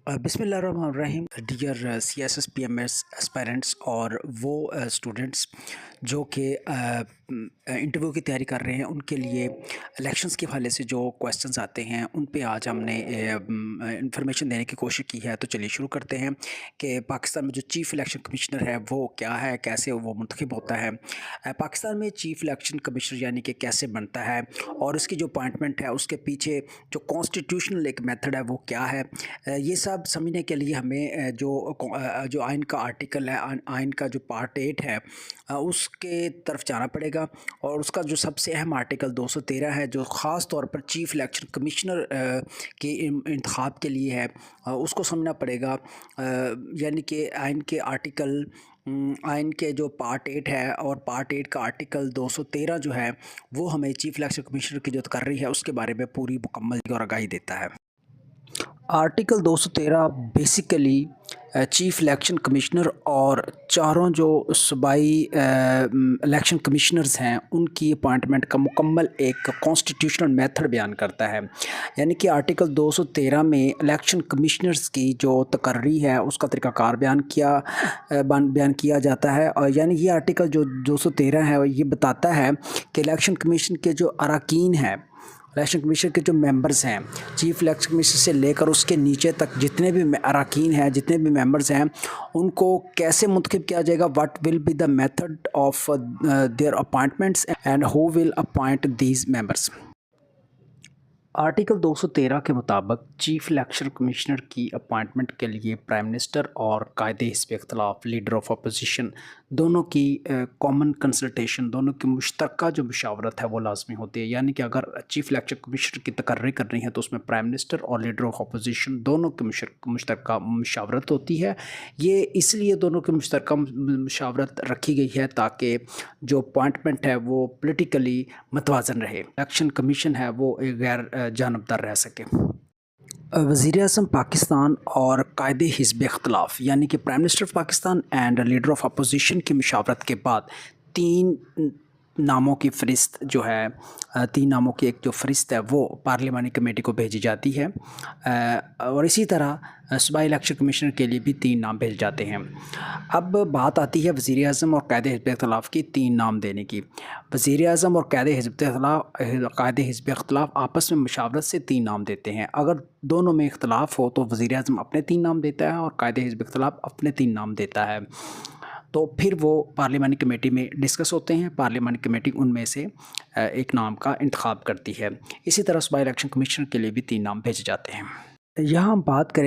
बिस्मिल्लाहिर्रहमानिर्रहीम। Dear CSS PMS aspirants और वो स्टूडेंट्स जो कि इंटरव्यू की तैयारी कर रहे हैं, उनके लिए इलेक्शंस के हवाले से जो क्वेश्चंस आते हैं उन पे आज हमने इंफॉर्मेशन देने की कोशिश की है। तो चलिए शुरू करते हैं कि पाकिस्तान में जो चीफ़ इलेक्शन कमिश्नर है वो क्या है, कैसे वो मुंतखब होता है। पाकिस्तान में चीफ़ इलेक्शन कमिश्नर यानी कि कैसे बनता है और इसकी जो अपॉइंटमेंट है उसके पीछे जो कॉन्स्टिट्यूशनल एक मेथड है वो क्या है, ये सब समझने के लिए हमें जो आइन का आर्टिकल है, आइन का जो पार्ट 8 है, उसके तरफ जाना पड़ेगा। और उसका जो सबसे अहम आर्टिकल 213 है जो ख़ास तौर पर चीफ़ इलेक्शन कमिश्नर के इंतखाब के लिए है, उसको समझना पड़ेगा। यानी कि आइन के जो पार्ट 8 है और पार्ट 8 का आर्टिकल 213 जो है वो हमें चीफ़ इलेक्शन कमिश्नर की जो तकर्री है उसके बारे में पूरी मुकम्मल और आगाही देता है। Article 213 basically chief election commissioner और चारों जो सूबाई इलेक्शन कमिश्नर्स हैं उनकी अपॉइंटमेंट का मुकम्मल एक कॉन्स्टिट्यूशनल मेथड बयान करता है। यानी कि आर्टिकल 213 में इलेक्शन कमिश्नर्स की जो तकर्री है उसका तरीक़ाकार बयान किया जाता है। और यानी ये आर्टिकल जो 213 है ये बताता है कि इलेक्शन कमीशन के जो अरकान हैं, इलेक्शन कमीशन के जो मेंबर्स हैं, चीफ़ इलेक्शन कमीशन से लेकर उसके नीचे तक जितने भी अरकान हैं, जितने भी मेंबर्स हैं, उनको कैसे मुंतखब किया जाएगा, what will be the method of their appointments and who will appoint these members. Article 213 के मुताबिक चीफ़ इलेक्शन कमिश्नर की अपॉइंटमेंट के लिए प्राइम मिनिस्टर और कायदे हिस्ब इख्तलाफ लीडर ऑफ अपोजिशन दोनों की कॉमन कंसल्टेशन, दोनों की मुश्तरका जो मशावरत है वो लाजमी होती है। यानी कि अगर चीफ़ इलेक्शन कमिश्नर की तकर्री करनी है तो उसमें प्राइम मिनिस्टर और लीडर ऑफ अपोजिशन दोनों की मुश्तरका मशावरत होती है। ये इसलिए दोनों की मुश्तरका मशावरत रखी गई है ताकि जो अपॉइंटमेंट है वो पोलिटिकली मतवाज़न रहे, इलेक्शन कमीशन है वो एक गैर जानबदार रह सके। वज़ीर-ए-आज़म पाकिस्तान और कायदे हिस्ब इख्तलाफ यानी कि prime minister of Pakistan and leader of opposition की मुशावरत के बाद तीन नामों की फ़हरिस्त जो है, तीन नामों की एक जो फ़हरिस्त है वो पार्लिमानी कमेटी को भेजी जाती है। और इसी तरह सूबाई इलेक्शन कमिश्नर के लिए भी तीन नाम भेजे जाते हैं। अब बात आती है वज़ीर-ए-आज़म और कायदे हिस्ब इख्तलाफ की तीन नाम देने की। वज़ीर-ए-आज़म और कायदे हिस्ब इख्तलाफ आपस में मशावरत से तीन नाम देते हैं। अगर दोनों में इख्तलाफ हो तो वज़ीर-ए-आज़म अपने तीन नाम देता है और कायदे हिस्ब इख्तलाफ अपने तीन नाम देता है। तो फिर वो पार्लिमानी कमेटी में डिस्कस होते हैं, पार्लिमानी कमेटी उनमें से एक नाम का इंतखाब करती है। इसी तरह सूबाई इलेक्शन कमिश्नर के लिए भी तीन नाम भेजे जाते हैं। यहाँ हम बात करें